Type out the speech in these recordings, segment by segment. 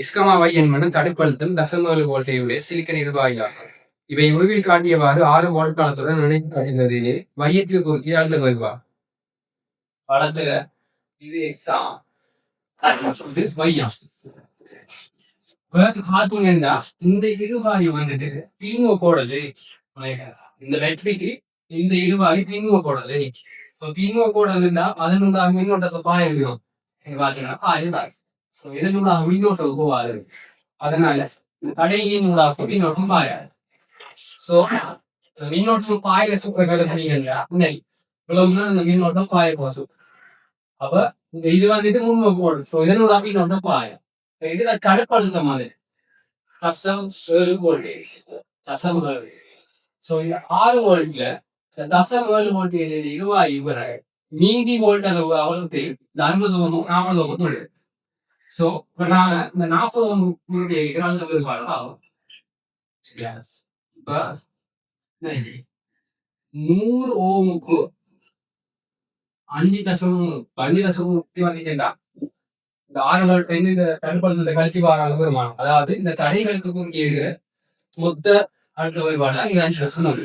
X comma வை என்பது தடுப்பழுத்தம் தசமேழு வோல்டேஜுடைய silicon இருவாயிலாகும். இவை உருவில் காட்டியவாறு 6 வோல்ட் காலத்துடன் இணைக்கப்படுகிறது. மையத்தில் குறுக்கிய அழுத்த வருவா படத்துல இது எக்ஸா பாத்தீங்கன்னா இந்த இருவாயு வந்துட்டு பின்னுவ போடுது. இந்த வெற்றிக்கு இந்த இருவாயு பின்னுவ போடுது. பின்னுவ போடுறதுன்னா அதனுடைய மின்னோட்டத்தை பாயும் பாத்தீங்கன்னா பாயும். இதனுடைய மின்னோட்டம் போவாது. அதனால கடையின் மின்னோட்டம் பாயாது. சோ மின்னோட்டம் பாயிர சூப்பர் மின்னோட்டம் பாய போசும். அப்ப இது வந்துட்டு முன்ம போடும். சோ இதனுடைய மின்னோட்டம் பாயம். இதுல தடுப்பழுத்த மாதிரி தசம் 7 வோல்டேஜ் தசம் 7. சோ இந்த 6 வோல்ட்ல தசம் 7 வோல்டேஜ் இருவாயு வர மீதி வோல்ட் அவளுக்கு 60 40 சோ இப்ப நான் இந்த 40 ஆகும். இப்ப 100 ஓமுக்கு 5.5 வந்துட்டா இந்த 6 வோல்ட் இந்த தடுப்பழுத்தத்தை கழிச்சு வாராங்க வருமானம். அதாவது இந்த தடைகளுக்கு குறுக்கிய மொத்த அழுத்த வேறுபாடு 5.3.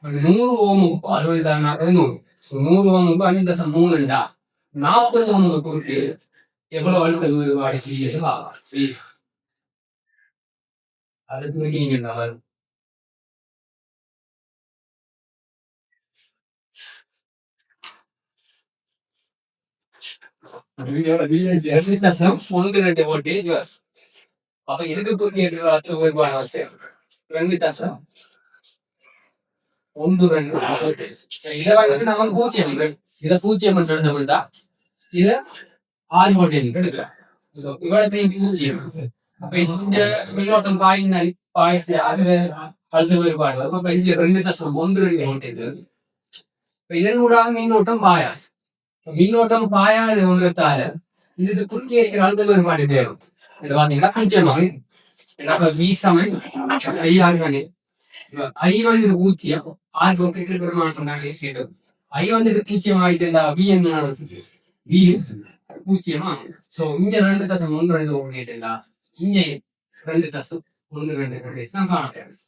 100 ஓமுக்கு 60 100 ஓமுக்கு 5.3 40 ஓமுக்கு குறுக்கு எவ்வளவு அழுத்த வேறுபாடு அதுக்கு நீங்க அப்ப இதுக்கு குறுக்கிய அழுத்த வேறுபாடு 2.12. இதை வந்துட்டு நம்ம பூஜ்ஜியம் இதை பூஜ்ஜியம் எடுத்தோம்னா இதை 6 வோல்டேஜ் எடுக்கலாம். இவ்வளத்தையும் பூஜ்ஜியம். அப்ப இந்த மின்னோட்டம் பாயிண்ட் அது அழுத்த வேறுபாடு 2.12 வோல்டேஜ். இதனூடாக மின்னோட்டம் பாயாது. மின்னோட்டம் பாயாது ஒன்றத்தால இதுக்கு குறுக்கிய இருக்கிற அழுத்த வேறுபாடு தேவை. இது பாத்தீங்கன்னா பூஜ்ஜியம் வி சமன் ஐ வந்து பூஜ்ஜியம் 6 பெருமாற்றம் ஐ வந்துட்டு பூஜ்ஜியம் ஆயிட்டு வி என்ன வி பூஜ்ஜியமா. சோ இங்க 2.12 ஓடிட்டா இங்க 2.12 காணப்படும்.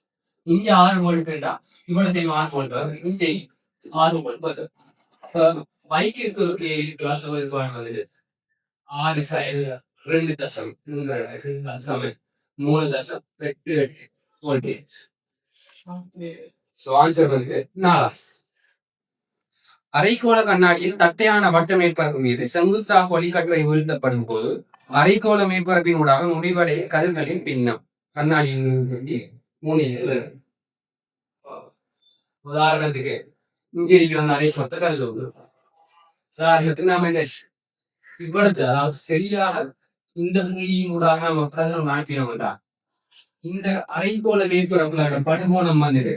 இங்க 6 வோல்ட்டா இவ்வளவு 6 வோல்ட் இங்க 6 வோல்ட். பைக் இருக்கு 6 சைடு 2.3 வோல்டேஜ். அரைக்கோள கண்ணாடியில் தட்டையான வட்ட மேற்பரப்பு மீது செங்குத்தாக ஒளிக்கற்றை வீழ்த்தப்படும் போது அரைக்கோள மேற்பரப்பின் ஊடாக முடிவடைய கதிர்களின் பின்னம் கண்ணாடியில் 3. உதாரணத்துக்கு இங்கே இருக்கிற நிறைய சொத்த கருது உதாரணத்துக்கு நாம என்ன இவ்வளவு அதாவது சரியாக இந்த புள்ளியின் ஊடாக நம்ம கதிர் மாற்றினோம்டா இந்த அரைக்கோள மேற்பரப்புல படுகோணம் வந்துட்டு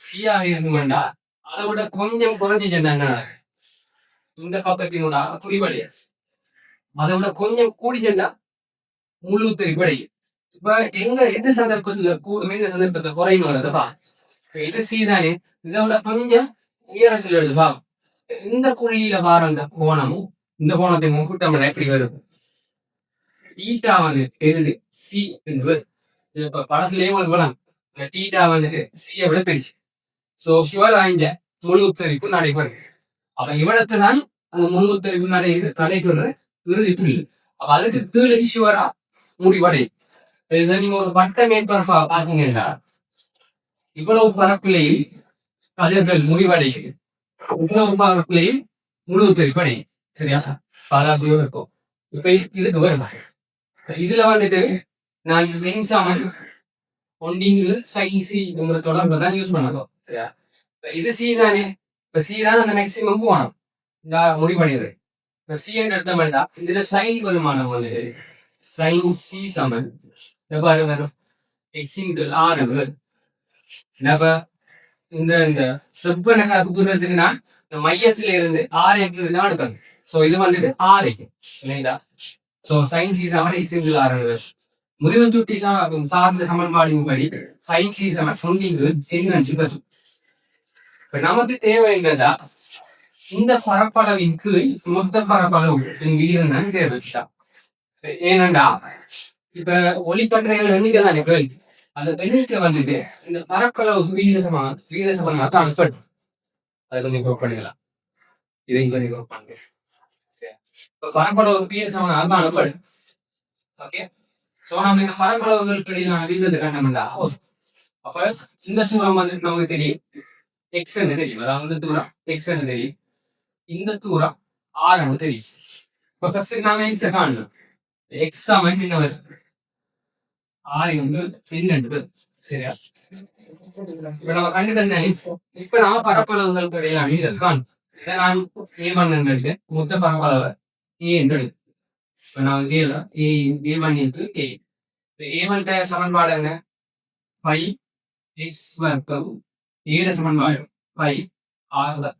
சியாக இருக்குமெண்டா அதை விட கொஞ்சம் குறைஞ்சிச்சுன்னா இந்த பக்கத்தினோட குறிவடைய அதை விட கொஞ்சம் கூடிச்சா முழு திரைப்படை. இப்ப எந்த சந்தர்ப்பத்தை குறையும் வருதுப்பா இது சீதானே இதோட கொஞ்சம் உயரத்தில் எழுதுப்பா. இந்த குழியில பாரு அந்த கோணமும் இந்த கோணத்தை கூட்டம் எப்படி வரும் டீட்டா வந்து எழுது சி என்பது இப்ப படத்துலயே ஒரு குணம் டீட்டா வந்துட்டு சியை விட பெருசு. சோ சிவராய்ந்த முழு உத்தரிப்பு நடைபெறும். அப்ப இவ்வளவுதான் அந்த முழு உத்தரிப்பு நடைபெற இறுதி புள்ளி. அப்ப அதுக்கு கீழே சிவரா முடிவடை. நீங்க ஒரு வட்ட மேற்பரப்பா பாத்தீங்கன்னா இவ்வளவு பரப்பிலையும் கதிர்கள் முடிவடையுது. இவ்வளவு பரப்பிலையும் முழு உத்தரிப்பு அடையும். சரியா பாதாபியோ இருக்கும். இப்ப இதுக்கு வரும் இதுல வந்துட்டு நான் மின்சாரம் ஒண்டிங்கு சைசி தொடர்புதான் யூஸ் பண்ணணும். சரியா இது சி தானே. இப்ப சி தான் அந்த மேக்சிமம் போகணும் முடிவடைகிறது. இப்ப சி எடுத்த மாட்டா இதுல சைன் வருமானம் வந்து சைன் சி சமன் எவ்வாறு வரும் எக்ஸிங்கிள் ஆறு இந்த இந்த செப்பனை சுக்குறதுக்குன்னா இந்த மையத்துல இருந்து ஆறு இருக்குதுன்னா எடுக்கணும். சோ இது வந்துட்டு ஆறு இல்லைங்களா. சோ சைன் சி சமன் எக்ஸிங்கிள் ஆறு முடிவு சுட்டி சார்ந்த சமன்பாடின் படி சைன் சி சமன் சொந்தீங்கு என்ன. இப்ப நமக்கு தேவை என்னதா இந்த பரப்பளவின் கீழ் மொத்த பரப்பளவு வீடு தேவைச்சா ஏனண்டா இப்ப ஒளிக்கற்றைகள் எண்ணிக்கை தானே கேள்வி. அந்த எண்ணிக்கை வந்துட்டு இந்த பரப்பளவுக்கு விகிதசமான அனுப்படும். அது கொஞ்சம் குரூப் பண்ணிக்கலாம். இதையும் கொஞ்சம் குரூப் பண்ணுங்க. இப்ப பரப்பளவுக்கு விகிதசமான அனுப்படும். ஓகே. சோ நம்ம இந்த பரப்பளவுகளுக்கு இடையில விகிதத்தை கண்டோம்டா அப்ப இந்த தூரம் வந்துட்டு நமக்கு தெரியும் எக்ஸ் தெரியும். அதாவது இந்த தூரம் எக்ஸ் தெரியும். இந்த தூரம் ஆர் தெரியும். இப்ப ஃபர்ஸ்ட் நாம எக்ஸ் காணணும். எக்ஸ் சமன் என்ன வருது? ஆர் வந்து என்னண்டு சரியா? இப்ப நம்ம கண்டுட்டேன். இப்ப நாம பரப்பளவுகளுக்கு இடையில விகிதம் காணும். இதை நான் ஏ பண்ணு எடுக்க மொத்த பரப்பளவு ஏ என்று எடுக்க. இப்ப நான் ஏ பண்ணிட்டு ஏ சமன்பாடு என்ன? 5x வர்க்கம் ஏட சமன்பாடு 5r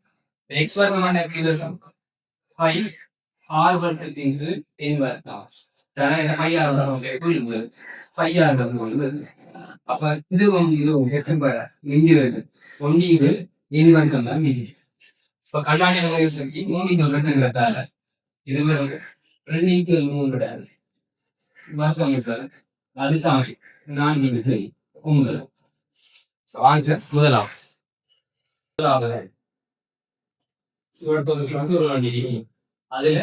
x வர்க்கம் எப்படி இருக்கும்? 5r வர்க்கத்திற்கு 10 வர்க்கம் தர 5r வர்க்கம் 5r வர்க்கம். அப்ப இதுவும் எத்தனை மிஞ்சி வருது? ஒன்றிகள் எண் வர்க்கம் தான் மிஞ்சி. இப்ப கண்ணாடி சொல்லி 3 ரெண்டுங்கிறதால இது வரும் 2 வர்க்கம் சார். அது சாமி 4 உங்கள் முதலாவது அதுல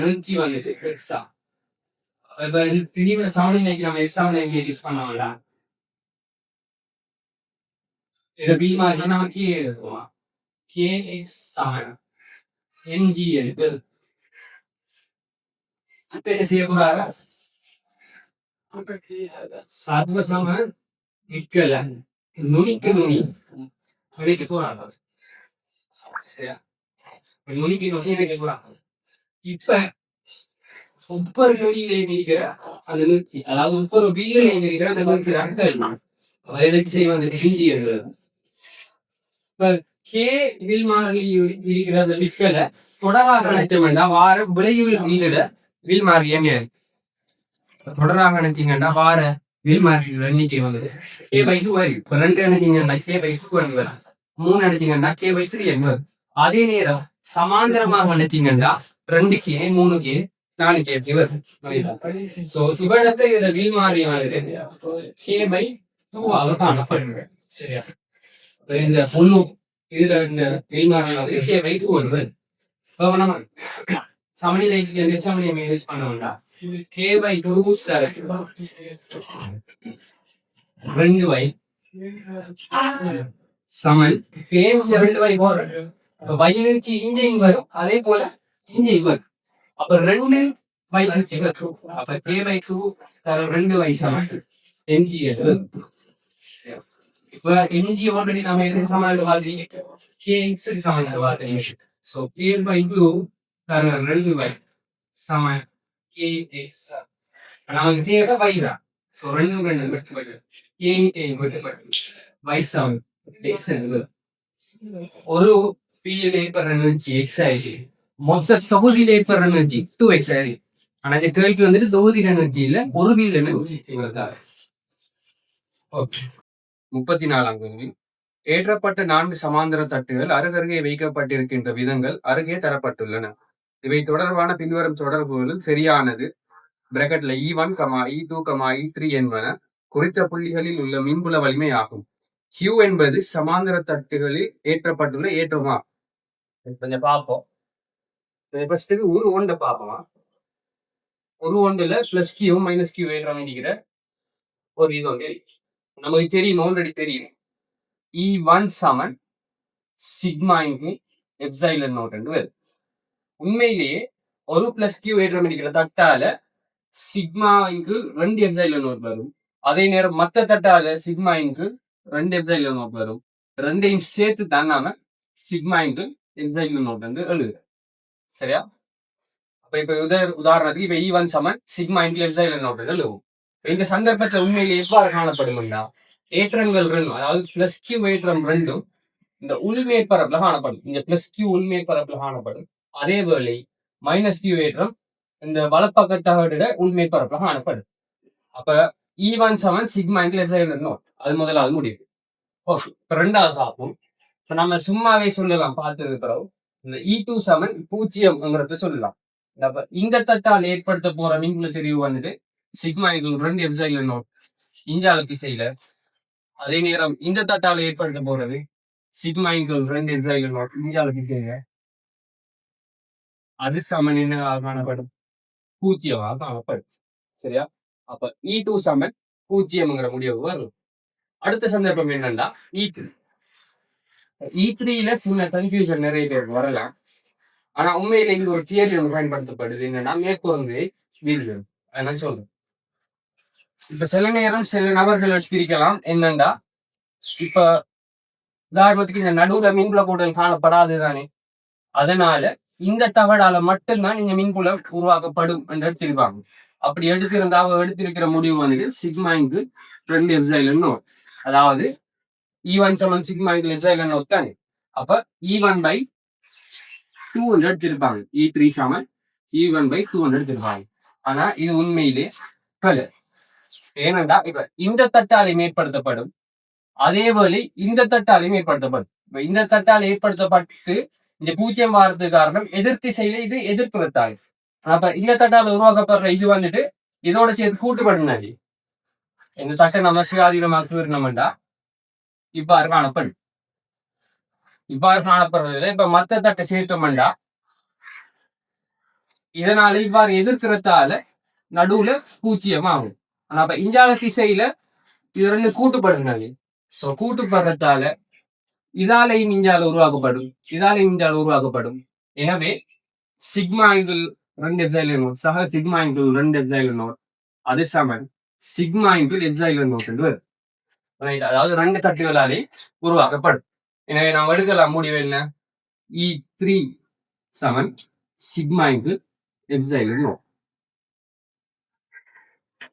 நூற்றி வந்துட்டு எக்ஸா இப்ப திடீர்னு சமநிலைக்கு நம்ம எக்ஸாம் யூஸ் பண்ணோம்ல இத பி மாதிரி நம்ம கே எழுதுவோம். கே எக்ஸ் சமன் என்ஜி எடுத்து என்ன செய்யக்கூடாது? சர்வசம நிக்கல நுனிக்கு நுனி அடிக்க போறாங்க. சரியா? நுனிக்கு நுனி அடிக்க போறாங்க. இப்ப ஒவ்வொரு நொடியிலே இருக்கிற அந்த நிறுத்தி, அதாவது ஒவ்வொரு வீரிலே இருக்கிற அந்த நிறுத்தி அர்த்தம் எதுக்கு செய்ய வந்து ஹிந்தி எழுதுறது. இப்ப கே வில் மாறி இருக்கிற அந்த நிக்கல தொடராக நினைச்ச வேண்டாம். வார விளைவில் வீரிட வில் மாறி என்ன தொடராக நினைச்சீங்கன்னா வார வில் மாறி எண்ணிக்கை வந்தது கே/2 வரும். இப்ப 2 நினைச்சீங்கன்னா கே/2 வரும். 3 நினைச்சீங்கன்னா கே/3 வரும். அதே நேரம் சமாந்தரமாக நினைச்சீங்கன்னா 2k 3k 4k எப்படி வரும்? சோ இவ்விடத்தை இதுல வில் மாறி வருது கே/2 ஆக காணப்படுங்க. சரியா? இந்த பொண்ணு இதுல இந்த வில் மாறி வந்து கே/2 வருது. இப்ப நம்ம சமநிலைக்கு சமநிலை யூஸ் பண்ண வேண்டாம். k/2 தர 2y சமன் k 2y போடுறோம். y நிறுத்தி இஞ்சையும் வரும். அதே போல இஞ்சையும் வரும். அப்ப 2y வரும். அப்ப k/2 தர 2y சமன் mg வரும். இப்ப mg ஆல்ரெடி நாம எது சமன்பாடு பார்த்தீங்க? kx சமன்பாடு பார்த்தீங்க. சோ k/2 தர 2y சமன் kx. நமக்கு தேவை y தான். சோ 2 வெட்டுப்பட்டு k வெட்டுப்பட்டு y சமன் x என்பது ஒரு பீயில் ஏற்படுற எனர்ஜி x ஆயிடுச்சு. மொத்த தொகுதியில் ஏற்படுற எனர்ஜி 2x ஆயிடுச்சு. ஆனா இந்த கேள்வி வந்துட்டு தொகுதியில் எனர்ஜி இல்ல ஒரு பீல் எனர்ஜி. 34ஆம் கேள்வி. ஏற்றப்பட்ட 4 சமாந்தர தட்டுகள் அருகருகே வைக்கப்பட்டிருக்கின்ற விதங்கள் அருகே தரப்பட்டுள்ளன. இவை தொடர்பான பின்வரும் தொடர்புகளும் சரியானது பிராக்கெட்ல E1, E2, E3 என்பன குறித்த புள்ளிகளில் உள்ள மின்புல வலிமை ஆகும். Q என்பது சமாந்தர தட்டுகளில் ஏற்றப்பட்டுள்ள ஏற்றமா? கொஞ்சம் பார்ப்போம். ஒரு ஒன்றை பார்ப்போம். ஒரு ஒன்றுல பிளஸ் கியூ மைனஸ் கியூ ஏற்றம் இருக்கிற ஒரு இது ஒன்று நமக்கு தெரியும். ஆல்ரெடி தெரியும். E1 சமன் சிக்மா இன்டு எப்சைலன் நோட் என்று வருது. உண்மையிலேயே ஒரு பிளஸ் கியூ ஏற்றம் இருக்கிற தட்டால சிக்மா இன்கு 2 எப்சைலன் நோட் வரும். அதே நேரம் மற்ற தட்டால சிக்மா இன்கு 2 எப்சைலன் நோட் வரும். ரெண்டையும் சேர்த்து தான் நாம சிக்மா இன்கு எப்சைலன் நோட் வந்து எழுதுறோம். சரியா? அப்ப இப்ப உதாரணத்துக்கு இப்ப E1 சமன் சிக்மா இன்கு எப்சைலன் நோட் எழுதுவோம். இந்த சந்தர்ப்பத்தில் உண்மையிலேயே எவ்வாறு காணப்படும்னா ஏற்றங்கள் ரெண்டும், அதாவது பிளஸ் கியூ ஏற்றம் ரெண்டும் இந்த உள்மேற்பரப்புல காணப்படும். இந்த பிளஸ் கியூ உள்மேற்பரப்புல காணப்படும். அதே வேளை மைனஸ் கியூ ஏற்றம் இந்த வலப்பக்கத்தகட உள்மேற்பரப்புல காணப்படும். அப்ப E1 சமன் சிக்மா இன்டு எப்சைலன் நோட். அது முதலாவது முடிவு. ஓகே. ரெண்டாவது பார்ப்போம். இப்ப நம்ம சும்மாவே சொல்லலாம் பார்த்து இருக்கிறோம். இந்த E2 சமன் 0 சொல்லலாம். அப்ப இந்த தட்டால் ஏற்படுத்த போற மின்புல செறிவு வந்துட்டு சிக்மா இது 2 எப்சிலான் நாட் இஞ்சால திசையில. அதே நேரம் இந்த தட்டால் ஏற்படுத்த போறது சிக்மா 2 எப்சிலான் நாட் இஞ்சால திசையில. அது சமன் என்ன காணப்படும்? 0 காணப்படும். சரியா? அப்ப E2 சமன் 0 முடிவு வரும். அடுத்த சந்தர்ப்பம் என்னன்னா E3. E3ல சின்ன கன்ஃபியூஷன் நிறைய பேர் வரலாம். ஆனா உண்மையில இங்க ஒரு தியரி ஒன்று பயன்படுத்தப்படுது. என்னன்னா மேற்கொண்டு வீழ்வு. நான் சொல்றேன். இப்ப சில நேரம் சில நபர்கள் பிரிக்கலாம். என்னண்டா இப்ப உதாரணத்துக்கு இந்த நடுவுல மின்புல கூட்டல் காணப்படாது தானே. அதனால இந்த தகவலால மட்டும்தான் இந்த மின்புலம் உருவாக்கப்படும் என்று எடுத்திருப்பாங்க. அப்படி எடுத்திருந்தா அவங்க எடுத்திருக்கிற முடிவு வந்து சிக்மா 2 எப்சிலான் நாட். அதாவது E1 Saman sigma epsilon not தானே. அப்ப E1/2 எடுத்திருப்பாங்க. E3 சமன் E1/2 எடுத்திருப்பாங்க. ஆனா இது உண்மையிலே பல. ஏனென்றா இப்ப இந்த தட்டாலையும் ஏற்படுத்தப்படும், அதே வேளை இந்த தட்டாலையும் ஏற்படுத்தப்படும். இப்ப இந்த தட்டால் ஏற்படுத்தப்பட்டு இந்த 0 வாரத்துக்கு காரணம் எதிர் திசையில இது எதிர்ப்பு தட்டால். அப்ப இந்த தட்டால் உருவாக்கப்படுற இது வந்துட்டு இதோட சேர்த்து கூட்டுப்படுனாடி இந்த தட்டை நம்ம சுயாதீனமாக்கி வரணும்டா இவ்வாறு காணப்படும். இவ்வாறு காணப்படுறதுல இப்ப மத்த தட்டை சேர்த்தோம்டா இதனால இவ்வாறு எதிர்க்கிறதால நடுவுல 0 ஆகும். ஆனா அப்ப இஞ்சால திசையில இது 2 கூட்டுப்படுனாடி. சோ கூட்டுப்படுறதால இதாலையும் இஞ்சால உருவாக்கப்படும், இதாலையும் இஞ்சால உருவாக்கப்படும். எனவே சிக்மா 2 எப்சிலான் நாட் சக சிக்மா 2 எப்சிலான் நாட் அது சமன் சிக்மா எப்சிலான் நாட் என்று வரும். அதாவது 2 தட்டுகளாலே உருவாக்கப்படும். எனவே நாம் எடுக்கலாம் முடிவு என்ன? E3 Saman sigma epsilon not.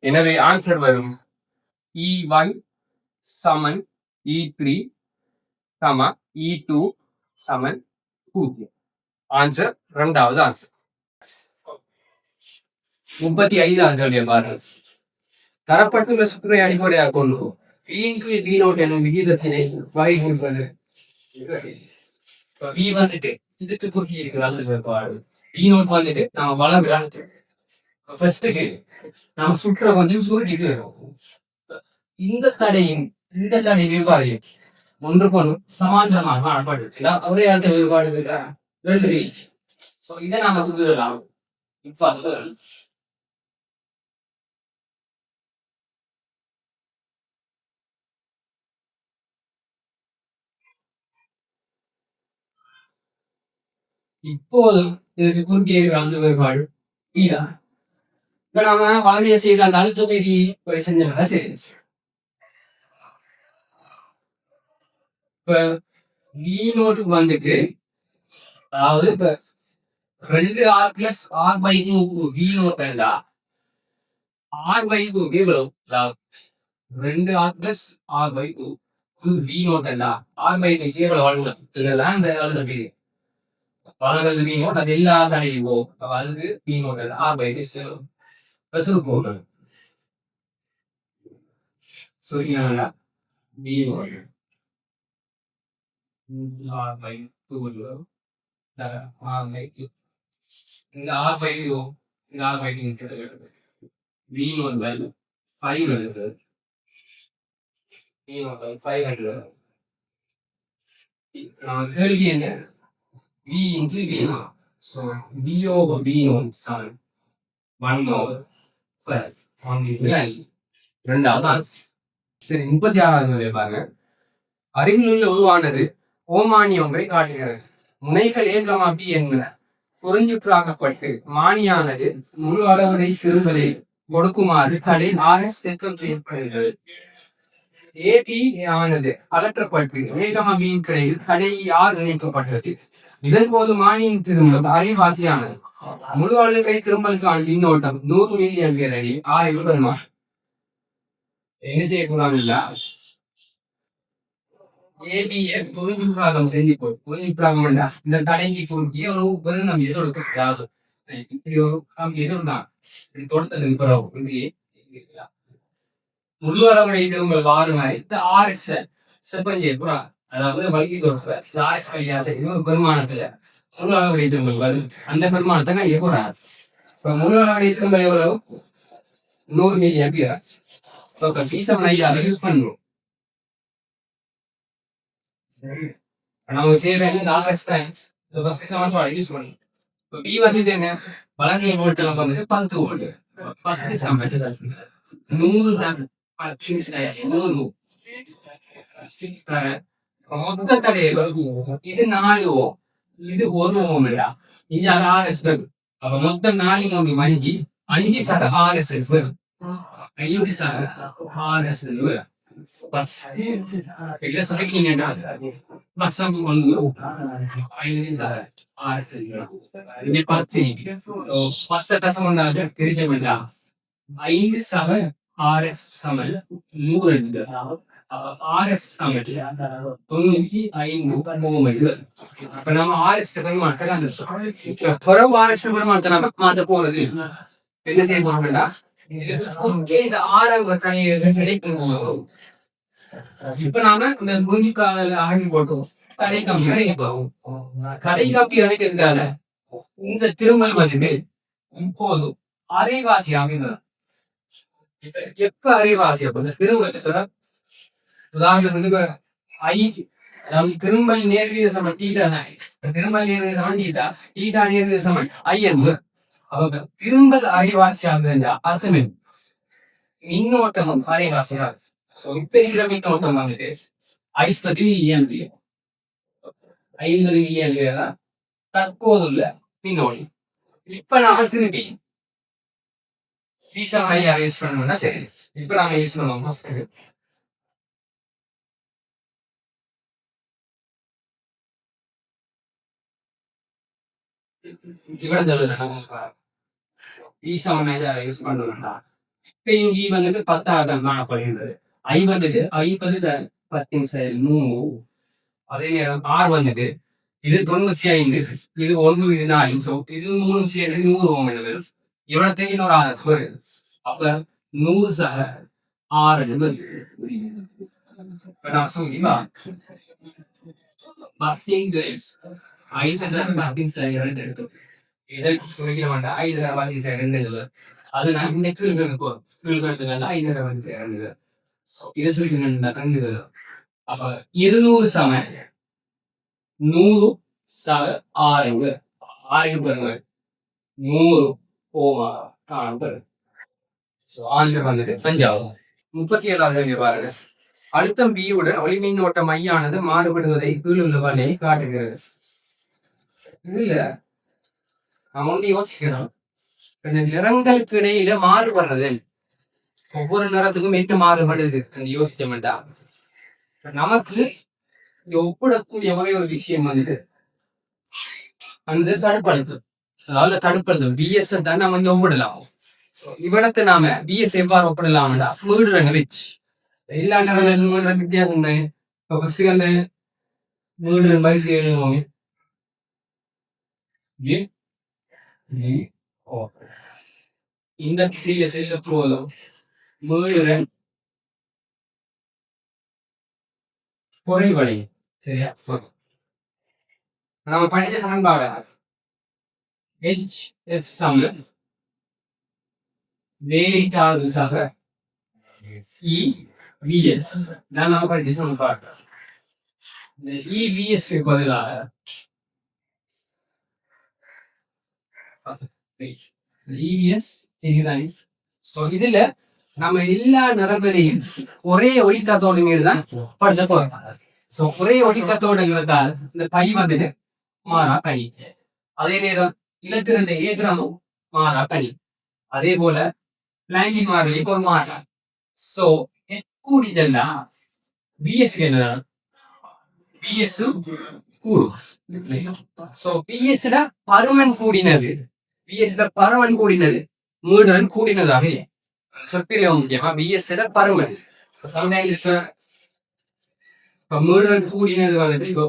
எனவே ஆன்சர் வரும் E1 சமன் E3 E2 சமன் 0. ஆன்சர் இரண்டாவது ஆன்சர். 35 பாருங்கள். தரப்பட்டுள்ள சுற்றை அடிப்படையாக கொண்டு V/D0 எனும் விகிதத்தினை வகைப்படுவது. V வந்துட்டு இதுக்கு குறுக்கி இருக்கிறாங்க. D0 வந்துட்டு நம்ம வளர்கிறான். ஃபர்ஸ்ட்டுக்கு நம்ம சுற்ற கொஞ்சம் சுருக்கிட்டு இந்த தடையும் வேறுபாடு ஒன்றுக்கு ஒன்று சமாந்தரமாக காணப்படுது. ஒரே இடத்துல வேறுபாடு இதை நாம புரிதலாம். இப்ப இப்போது இதுக்கு குறுக்கே அந்த வேறுபாடு இப்ப நாம வளமையை செய்த அந்த அழுத்த மீறி செஞ்சா சரி. இப்ப V0 வந்துட்டு அதாவது இப்ப 2R + R/2 V0 வேண்டா R/2 எவ்வளவு 2R + R/2 V0 வேண்டா R/2 எவ்வளவு வளரும் இதெல்லாம் இந்த அழுத்த மீறி வளங்கள் V0 அது எல்லா தடையும் அது V0 R/2 பசு போகணும். சரிங்களா? V0 R/2 இந்த R/2 இந்த R/2 V0 வேல்யூ 500 V0 500. கேள்வி என்ன? V/V0. So V/V0 சமன் 1/5. இரண்டாவது சரி. 36 பாருங்க. அருகிலுள்ள உருவானது ஓமானியங்களை காட்டுகிறது. முனைகள் A, B என்பன புரிஞ்சுற்றாக்கப்பட்டு மானியானது முழு அளவுரை திரும்பலை கொடுக்குமாறு தடை RS திருத்தம் செய்யப்படுகிறது. AB ஆனது அகற்றப்பட்டு A, B கிடையில் தடை R இணைக்கப்பட்டது. இதன் போது மானியின் திரும்பல் அரைவாசியானது. முழு அளவுரை திரும்பலுக்கான மின்னோட்டம் 100 மில்லி ஆம்பியர் அடி 6 பெருமாள். என்ன செய்யக்கூடாது இல்ல ஏபிஏ புரிஞ்சுற்றாகம் செஞ்சு போய் புரிஞ்சுற்றாகம் இந்த தடைக்கு குறுக்கி ஒரு பெருநம் எதோடு இப்படி ஒரு எதிர்தான் தொடுத்ததுக்கு பிறகு முழுவரவுடைய திரும்பல் வாருமாய் இந்த RS செப்பஞ்சே புறா அதாவது வலிக்கு ஒரு பெருமானத்துல முழு அளவீடு திரும்பல் வரும் அந்த பெருமானத்தை நான் எவ்வளவு இப்ப முழு அளவீடு திரும்பல் எவ்வளவு 100 மில்லி ஆம்பியர் இப்ப பீசம் ஐயா யூஸ் பண்ணுவோம் நம்ம தேவையான லாஸ்ட் டைம் ஃபர்ஸ்ட் சமன்பாடு யூஸ் பண்ணுவோம் இப்போ பி வந்து என்ன வழங்கை வோல்ட் நம்ம வந்து 10 வோல்ட் 10 சமன் 100 100 மொத்த தடைகள் இது 4 ஓம் இது 1 ஓம் இல்ல இது RS அப்ப மொத்தம் 4 ஓம் மஞ்சி 5 சத RS வரும் 5 சத RS வரும் இல்ல சொல்லிட்டீங்கன்னா பசம் ஒன்று 5 சத RS இங்க 10 10 தசம் ஒன்றாக தெரிஞ்ச வேண்டாம் 5 சத RS சமன் 100 RS சமன் 95 ஓம் அப்ப நம்ம RS பெருமானத்தை அந்த புறம் RS பெருமானத்தை நம்ம மாத்த போறது என்ன செய்ய போறோம்னா இந்த ஆறாம் கிடைக்கும் இப்ப நாம இந்த பூமிக்கால ஆகி போட்டோம் கடை கம்பி அடைக்க போகும் கடை கம்பி அடைக்கிறதால இந்த திருமல் வந்து இப்போது அரைவாசி அமைந்தது எப்ப அரைவாசி அப்ப இந்த திருமணத்துல உதாரணத்துக்கு அதாவது திருமல் நேர்வீத சமன் டீட்டா திருமல் நேர்வீத சமன் டீட்டா டீட்டா நேர்வீத சமன் ஐயன்பு அவங்க திரும்பல் அரைவாசி ஆகுதுன்றா அர்த்தம் மின்னோட்டம் அரைவாசி ஆகுது இப்ப இருக்கிற மின்னோட்டம் வந்துட்டு 50 மில்லியம்பிய 50 மில்லியம்பிய தான் தற்போதுள்ள மின்னோட்டம் இப்ப நாம திருப்பி சீசன் ஐயா யூஸ் பண்ணோம்னா சரி இப்ப நாம யூஸ் பண்ணுவோம் யூஸ் பண்ணுவோம்னா இப்ப இங்க வந்துட்டு 10 காணப்படுகின்றது 50 10 3 அதே நேரம் R வந்துட்டு இது 95 இது 1 இது 4 இது 3 சேர்ந்து 100 ஓம் இவ்வளவு இன்னொரு ஆறு வருது அப்ப 100 சக 6 நான் சொல்லிவா இதை சொல்லிக்க வேண்டாம் 5 அது நான் இன்னைக்கு கீழ்கண்டு 5 இதை சொல்லிட்டு 2 அப்ப 200 சம 100 சக 6 6 பாருங்க 100 ஓமா வந்துட்டு 37 பாருங்க அழுத்தம் பியுடன் ஒளிமின்னோட்ட மையானது மாறுபடுவதை கீழுள்ள வழியை காட்டுகிறது இதுல நம்ம வந்து யோசிக்கிறோம் இந்த நிறங்களுக்கு இடையில மாறுபடுறது ஒவ்வொரு நிறத்துக்கும் எட்டு மாறுபடுது யோசிச்ச மாட்டா நமக்கு ஒப்பிடக்கூடிய ஒரே ஒரு விஷயம் வந்துட்டு அந்த தடுப்பழுத்தம் அதாவது தடுப்பழுத்தம் பிஎஸ் தான் நம்ம வந்து ஒப்பிடலாம் இவ்விடத்தை நாம பிஎஸ் எவ்வாறு ஒப்பிடலாம்டா மீடுறங்க வச்சு எல்லா நிறங்களும் மீடுற வித்தியாசம் இப்ப ஃபர்ஸ்ட் அந்த மீடு வயசு எழுதுவோம் இந்த திசையில செல்ல போதும் மீடுற குறைவடை சரியா நம்ம படிச்ச சமன்பாடு H F சமம் வேறாவது சக E VS நான் நம்ம படிச்ச சமன்பாடு இந்த EVS பதிலாக EVS இதுதான் இதுல நம்ம எல்லா நிறங்களையும் ஒரே ஒளிக்கத்தோடு மீதுதான் படுத்த போறோம் ஒரே ஒளிக்கத்தோடுங்கிறதால் இந்த பை வந்துட்டு மாறா பனி அதே நேரம் இலத்திரண்ட ஏற்றமும் மாறா பனி அதே போல பிளாங்கிங் மாறலி ஒரு மாறா சோ கூடிதெல்லாம் பிஎஸ் என்ன பிஎஸ் சோ பிஎஸ் பருமன் கூடினது பிஎஸ் பருமன் கூடினது மீடுடன் கூடினதாக சொற்பிரியம் முக்கியமா பிஎஸ் பருமன் சம்டைம்ஸ் மீடுடன் கூடினது வந்துட்டு இப்போ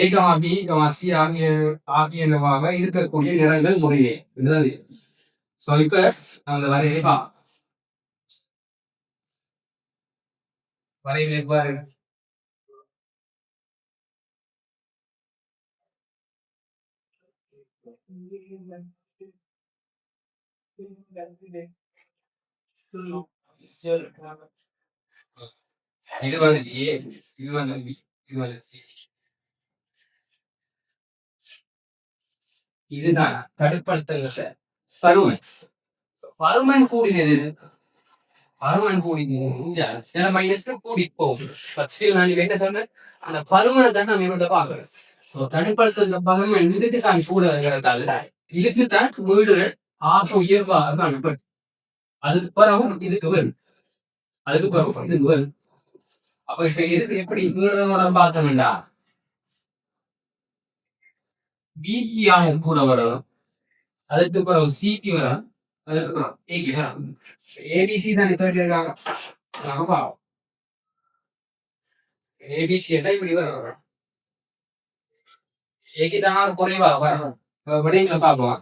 ஏகமா பி சி ஆகியனவாக இருக்கக்கூடிய நிறங்கள் முறையே சோ இப்ப அந்த வரைவை இது வந்து ஏ, இது வந்து பி, இது வந்து சி. இதுதான் தடுப்படுத்துகிற பருமன். பருமன் கூடினது, பருமன் கூடினது சில மைனஸ்க்கு கூடி போகும். ஃபர்ஸ்ட் நான் என்ன சொன்னேன், அந்த பருமனை தான் நம்ம இவங்க பார்க்கணும். ஸோ தடுப்படுத்துகிற பருமன் இதுக்கு தான் கூட இருக்கிறதால இதுக்கு தான் வீடுகள் ஆக உயர்வாக காணப்படும். அதுக்கு பிறகும் இதுக்கு வரும், அதுக்கு பிறகு இதுக்கு வரும். அப்ப இப்ப இதுக்கு எப்படி வீடுகளோட பார்த்தோம்டா பிபியாக கூட வரும், அதுக்கு பிறகு சிபி வரும், அதுக்கப்புறம் ஏகி வரும். ஏபிசி தான் இப்ப இருக்காங்க. ஏபிசி இப்படி வரும், ஏகி தான் குறைவாக வரும். விடைகளை பார்ப்போம்.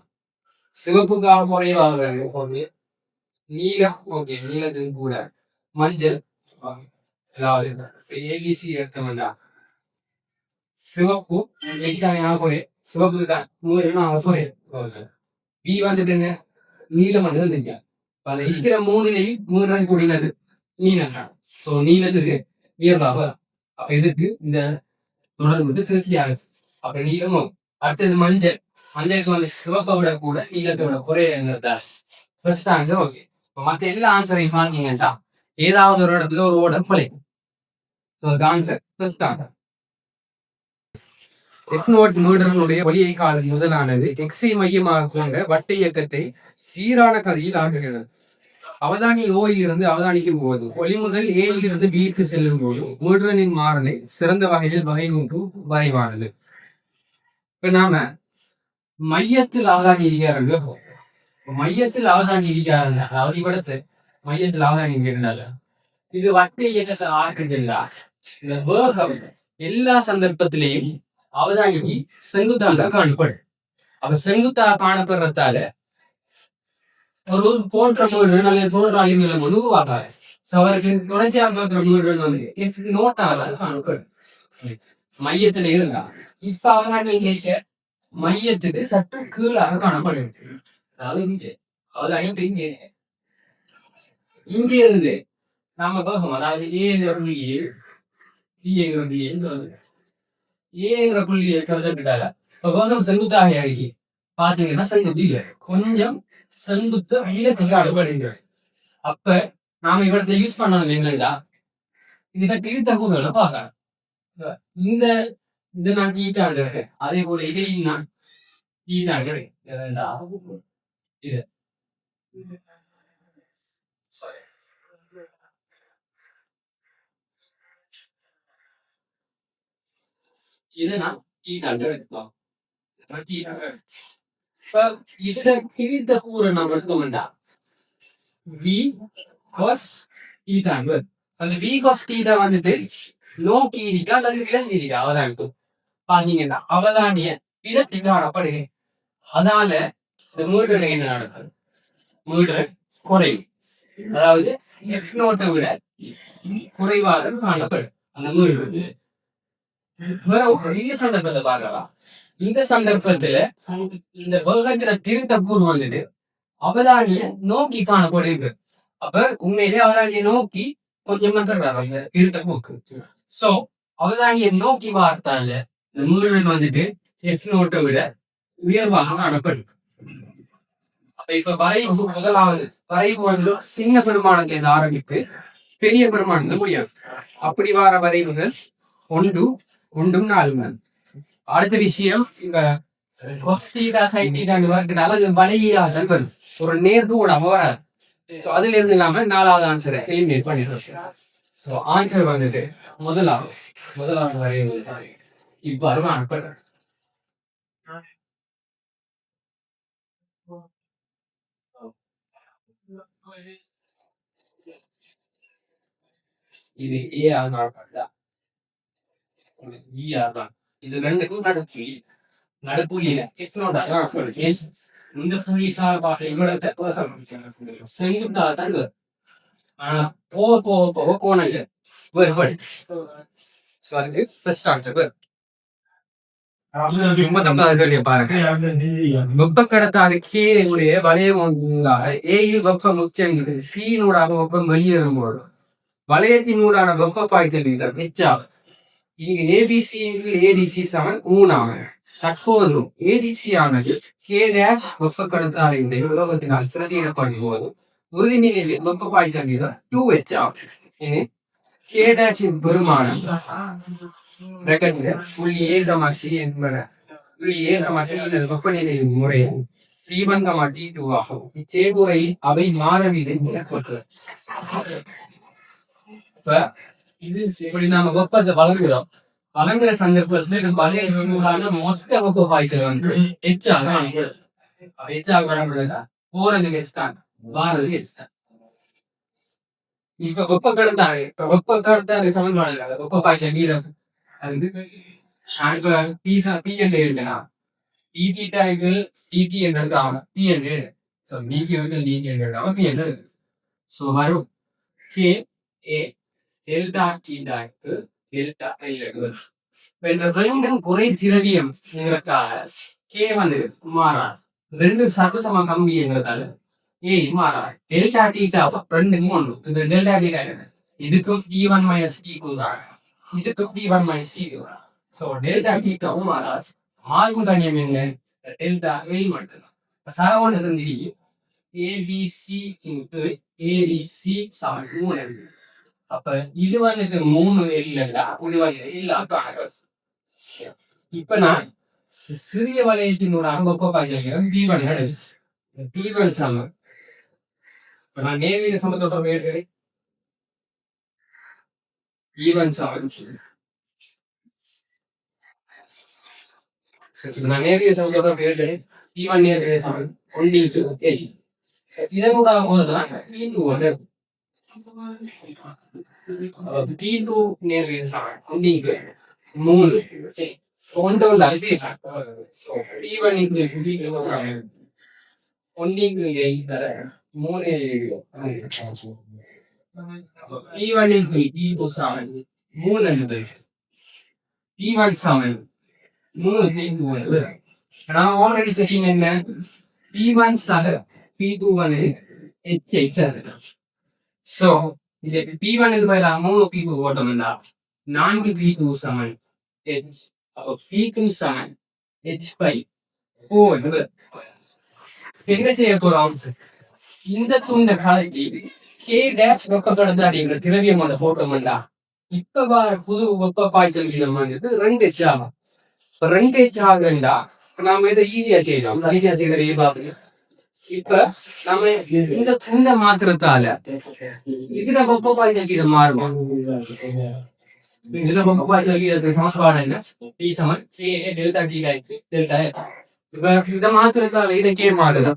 சிவப்புக்காக குறைவாக வரும், நீலம் ஓகே நீலத்துக்கு கூட, மஞ்சள் அதாவது ஏபிசி எடுத்தோம்னா சிவப்பு எதுக்காக குறை, சிவப்பு தான் குறை. பி வந்துட்டு என்ன, நீலம் வந்து வந்துருக்கா. பல இருக்கிற மூணுலையும் மூணு கூடினது நீலம் தான். ஸோ நீளத்துக்கு உயர்வாக. அப்ப இதுக்கு இந்த தொடர்பு வந்து திருப்தி ஆகுது. அப்ப நீளமும் அடுத்தது மஞ்சள், மஞ்சளுக்கு வந்து சிவப்பை விட கூட நீளத்தோட குறைங்கிறதா ஃபர்ஸ்ட் ஆன்சர். ஓகே, இப்போ மற்ற எல்லா ஆன்சரையும் பார்த்தீங்கன்னா ஏதாவது ஒரு இடத்துல ஒரு ஓட பிழைக்கும். So answer first answer. எஃப்னோட் மீடனுடைய ஒளியை காலம் முதலானது எக்ஸை மையமாக கொண்ட வட்ட இயக்கத்தை சீரான கதையில் ஆக்குகிறது. அவதானி ஓயில் இருந்து அவதானிக்கும் போது ஒளி முதல் ஏயில் இருந்து பிக்கு செல்லும் போது மீடனின் மாறனை சிறந்த வகையில் வகைநூக்கு வரைவானது. இப்ப நாம மையத்தில் அவதானி இருக்கிறார்கள், மையத்தில் அவதானி இருக்கிறார்கள், அதாவது இவ்விடத்து மையத்தில் அவதானி இருந்தால இது வட்ட இயக்கத்தை ஆக்குதுன்னா இந்த வேகம் எல்லா சந்தர்ப்பத்திலையும் அவதானிக்கு செங்குத்தாக காணப்படும். அப்ப செங்குத்தாக காணப்படுறதால ஒரு போன்ற மீடுகள் அல்லது போன்ற அழிவுகளை உருவாகாது. அவருக்கு தொடர்ச்சியாக மீடுகள் வந்து நோட்டாக காணப்படும் மையத்துல இருந்தா. இப்ப அவதானி இங்க மையத்துக்கு சற்று கீழாக காணப்படும். அதாவது அவதானி இங்கே இங்கே இருந்து நாம போகும், அதாவது ஏங்கிற புள்ளியே சிங்கிற புள்ளியேன்னு சொல்லுது. ஏங்கிற புள்ளியை கருதுட்டால இப்ப வேகம் செங்குத்தாக இறங்கி பாத்தீங்கன்னா செங்குத்தி கொஞ்சம் செங்குத்து ஈழத்துக்கு அடுபடுகிறது. அப்ப நாம இவரத்தை யூஸ் பண்ணணும் எங்கடா, இதுல தீர்த்த கூறுகளை பார்க்கலாம். இந்த இந்த நான் தீட்டாங்க, அதே போல இதையும் நான் தீட்டாங்க இது இதை நான் தீட்டாங்க எடுக்கலாம். இதுல கிழித்த கூறு நம்ம எடுத்தோம்டா வி காஸ் தீட்டாங்க. அந்த வி காஸ் தீட்டா வந்துட்டு நோக்கி இருக்கா அல்லது விலங்கி இருக்கா அவதானிக்கும் பாத்தீங்கன்னா அவதானிய விலக்கி காணப்படுது. அதனால இந்த மீடுகள் என்ன நடக்குது, மீடுகள் குறையும். அதாவது எஃப் நோட்டை விட குறைவாக காணப்படும் அந்த மீடுகள். வேற ஒரு சந்தர்ப்பத்தை பார்க்கலாம். இந்த சந்தர்ப்பத்துல இந்த வேகத்துல திருத்த கூறு வந்துட்டு அவதானிய நோக்கி காணப்படுது. அப்ப உண்மையிலே அவதானிய நோக்கி கொஞ்சமா தர்றாங்க அந்த திருத்த கூக்கு. சோ அவதானிய நோக்கி பார்த்தால இந்த மீடுகள் வந்துட்டு எஃப் நோட்டை விட உயர்வாக காணப்படுது. அப்ப இப்ப வரைவு முதலாவது வரைவு வந்து சின்ன பெருமானத்தை ஆரம்பித்து பெரிய பெருமானத்தை முடியாது. அப்படி வர வரைவுகள் ஒன்றும் நாலு. அடுத்த விஷயம் இங்க ஒரு நேர்வு வராது. அதுல இருந்து இல்லாம நாலாவது ஆன்சரை எலிமினேட் பண்ணிடுறோம். ஆன்சர் வந்துட்டு முதலாவது வரைவு இவ்வாறு காணப்படுற. இது ஏ ஆனா இது ரெண்டுக்கும் நடுப்புள்ளியில இந்த புள்ளி சார்பாக செங்குத்தாக தான் வரும். ஆனா போக போக போக கோணங்கள் வேறுபடும். ரொம்ப தப்பா கேள்வி பாருங்க. வெப்ப கடத்தாருக்கு உடைய வளையம் ஏயில் வெப்பம் உச்சரிக்கிறது சீனூடாக வெப்பம் வெளியேறும்போது வளையத்தினூடான வெப்ப பாய்ச்சல் வெச்சாகும். இங்கு ஏபிசி ஏடிசி சமன் 3 தற்போது ஏடிசி ஆனது கே டேஷ் வெப்ப கடத்தார் இந்த உலகத்தினால் பிரதியிடப்படும் போது உறுதி நிலையில் வெப்ப பாய்ச்சல் 2H ஆகும். இனி கே டேஷின் பெருமானம் புள்ளி ஏகமாசி என்பன புள்ளி ஏகமாசி வெப்பநிலையின் முறையை T1, T2 ஆகும். இச்சேர்வுரை அவை மாறவில்லை. இப்ப இது இப்படி நாம வெப்பத்தை வழங்குறோம். வழங்குற சந்தர்ப்பத்துல வளையமான மொத்த வெப்ப பாய்ச்சல் வந்து எச்சாக போறது வேஸ்தான் வாரது வேஸ்தான். இப்ப வெப்ப கடத்தாரு சமன்பாடு வெப்ப பாய்ச்சல் நீரம் அதுக்கு இப்ப பி எழுதுனா டிடி டிடி என்று ஆகும் பி என்று டிடி என்று பி என்று வரும் கே ஏ டெல்டா டீடா டெல்டா இந்த ரெண்டும் குறை திரவியம் கே வந்து மாறாது. ரெண்டு சம கம்பிங்கிறதால ஏ மாறாது. டெல்டா டீட்டா ரெண்டுக்கும் ஒன்று. இந்த டெல்டா டீட்டா இதுக்கும் T1 - T2 தான், இதுக்கும் T1 - T2 தான். ஸோ டெல்டா டீட்டாவும் மாறாது. மாறும் தனியம் என்ன? டெல்டா ஏ மட்டும்தான். சரவண தந்திரி ஏபிசி ஏடிசி சமன் 3. அப்ப இது வந்துட்டு 3 இல்லைங்களா? இது வந்து இல்ல. இப்ப நான் சிறிய வளையத்தினோட வெப்ப பாய்ச்சல் T1 T1 சமம். இப்ப நான் நேரடிய சமத்தோட T1 சமம். நான் நேரடிய சமத்தோட T1 நேரடிய சமம் 1 இதனோட போதுதான் T2 வந்து T2 நேரடிய சமம் 3 ஒன்று T1 T2 சமம் 1 3 T1 T2 சமம் 3 என்பது T1 சமம் 3 T2 நான் ஆல்ரெடி தெரியும் என்ன T1 சக T2 வந்து H. ஸோ இது T1 பதிலாக 3 T2 போட்டோம்னா 4 T2 சமன் H. அப்போ T2 சமன் H/4. என்ன செய்ய போறோம்? இந்த துண்ட காலத்தில் கே டேஷ் வெப்ப கடத்தாடிங்கிற திரவியம் அந்த போட்டோம்டா இப்ப புது வெப்ப பாய்ச்சல் வீதம் வந்துட்டு 2H ஆகும். 2H ஆகுண்டா நாம இதை ஈஸியா செய்யலாம். ஈஸியா செய்யறது இப்ப நம்ம இந்த துண்ட மாத்திரத்தால இதுல வெப்ப பாய்ச்சல் வீதம் மாறுமா? இதுல வெப்ப பாய்ச்சல் வீதத்துக்கு சமன்பாடு என்ன? T சமன் கே டெல்டா டி டெல்டா. இப்ப இதை மாத்திரத்தால இதை கே மாறும்.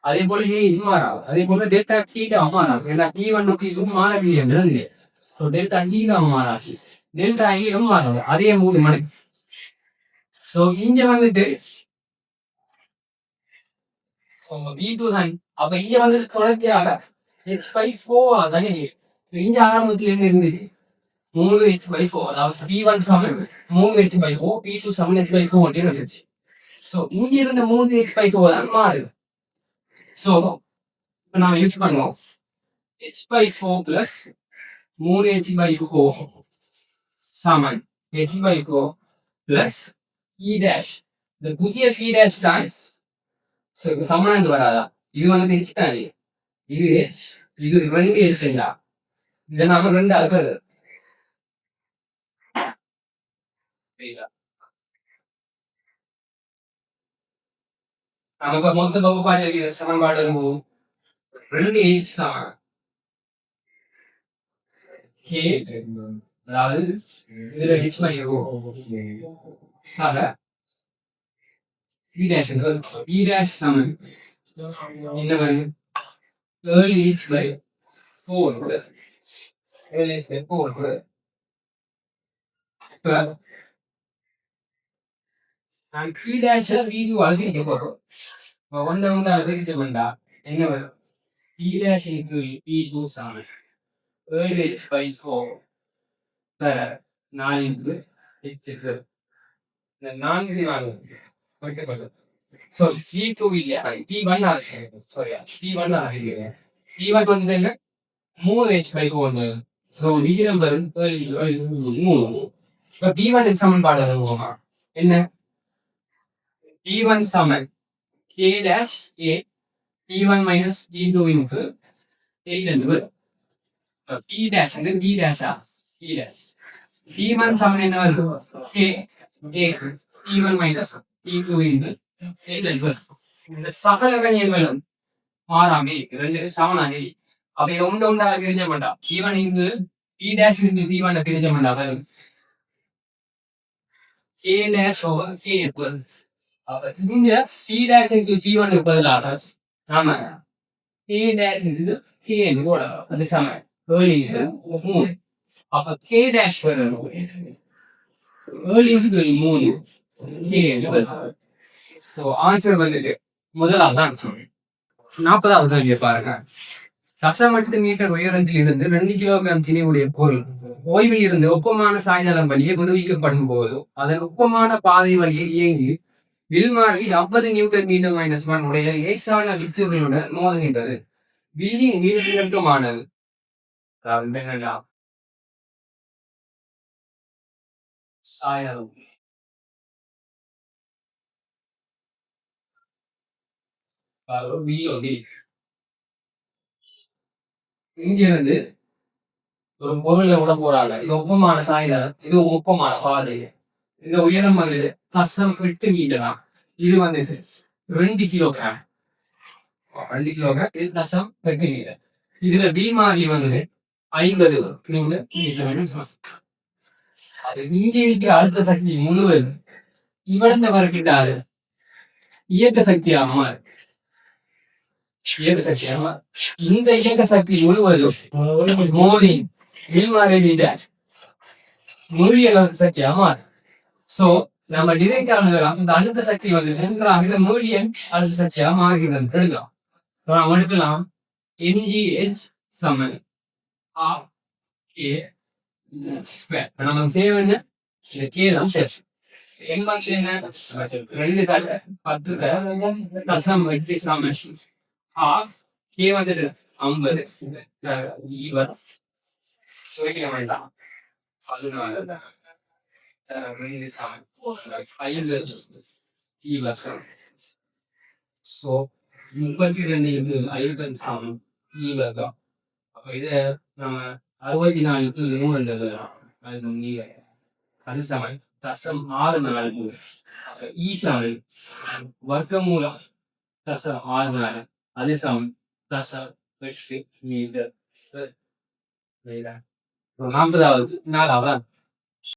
அதே போல மாறாது. அதே போல டெல்டா டீட்டா மாறாது. ஏன்னா T1 T2 மாறவில்லை என்றது. ஸோ டெல்டா டீட்டா மாறாது. டெல்டா ஈரும் மாறாது. அதே 3 மடங்கு. ஸோ இங்க வந்துட்டு V2 தான். அப்ப இங்க வந்துட்டு தொடர்ச்சியாக H/4 தானே. இங்க ஆரம்பத்தில் என்ன இருந்தது? 3H/4. அதாவது T1 சமன் 3H/4 T2 சமன் H/4 இருந்துச்சு. ஸோ இங்க இருந்த 3H/4 தான் மாறுது. ஸோ இப்போ நாம யூஸ் பண்ணுவோம் H/4 பிளஸ் 3H/4 சமன் H/4 பிளஸ் E டேஷ். இந்த புதிய E டேஷ் தான் சமனாந்து வராதா? இது வந்து H தானே, இது H, இது 2H. இதை நாம 2 அளவு நமக்கு மொத்த பகுப்பாய்வு சமன்பாடு 2H சமன் K, அதாவது இதுல H/4 சக E டேஷ். E டேஷ் சமன் என்ன வருது? 7H/4 7H/4. இப்ப நான் P டேஷ் V2 அளவு போறோம். ஒன்றை அளவு பண்ணா என்ன வரும்? P டேஷ் P2 சமன் 7H/4 4 H. இந்த 4 வைக்கப்பட்டது. ஸோ P2 இல்லையா P1 ஆகுது. சாரி P1 ஆகுது. P1 வந்து என்ன 3h/1. ஸோ விகிதம் வரும் 3. இப்போ P1 சமன்பாடு எழுதுவோமா என்ன P1 Saman K dash A P1 minus P2 into A என்று வரும். P dash வந்து P dash P dash P1 சமன் என்ன வரும் K A P1 minus P2 into A என்று வரும். இந்த சகல கணியங்களும் மாறாமே ரெண்டு சமனாக அப்ப ஒன்றாக பிரிஞ்ச மாட்டா P1 இங்கு P dash into P1 பிரிஞ்ச மாட்டா K dash over K equals இங்க P dash into P1 பதிலாக நாம K dash into K என்று போடலாம். அது சமம் ஏழு அப்ப K dash வரணும் 7 K என்று வரும். ஸோ ஆன்சர் வந்துட்டு முதலாவது ஆன்சர். 40வது கேள்வியை பாருங்க. தசமட்டு மீட்டர் உயரத்தில் இருந்து 2 கிலோகிராம் திணிவுடைய பொருள் ஓய்வில் இருந்து ஒப்பமான சாய்தளம் வழியே விடுவிக்கப்படும் போது அதன் ஒப்பமான பாதை வழியை இயங்கி வில்மாறி 50 நியூட்டன் மீட்டர் -1 உடைய லேசான விச்சுகளுடன் மோதுகின்றது. வில்லி நீர்நிலமானது சாயதளம் இங்கிருந்து ஒரு பொருளை விட போறாங்க. இது ஒப்பமான சாய்தளம், இது ஒப்பமான பாதை. இந்த உயரம் வந்து 8 மீட்டரா. இது வந்து 2 கிலோகிராம். 2 கிலோகிராம் இது 8 மீட்டர். இதுல வில்மாறி வந்து 50 மீட்டர். அது இங்கே இருக்கிற அழுத்த சக்தி முழுவதும் இவடந்த வரக்கிட்டாரு இயக்க சக்தியாம இந்த இயக்க சக்தி முழுவதும் மோதி வில்மாறிய முழுகிய சக்தியா மாறு. சோ நம்ம டிரெக்ட் ஆனதுலாம் இந்த அழுத்த சக்தி வந்து மூன்றாக மூலியன் அழுத்த சக்தியா மாறுகிறது எடுக்கலாம். நம்ம எடுக்கலாம் NGH சமன் K நமக்கு தேவை இந்த K தான் சரி. என்ன 2 சமன் K வந்துட்டு 50 சொல்லிக்க வேண்டாம். 14 ஸோ 32 50 சமம் தான். அப்ப இத நம்ம 64க்கு 3 எழுதலாம். அது சமன் தசம் 64 ஈ சமன் வர்க்கமூலம் தசம் 64 அது சமன் தசம் 8 மீட்டர். 40வது 4வது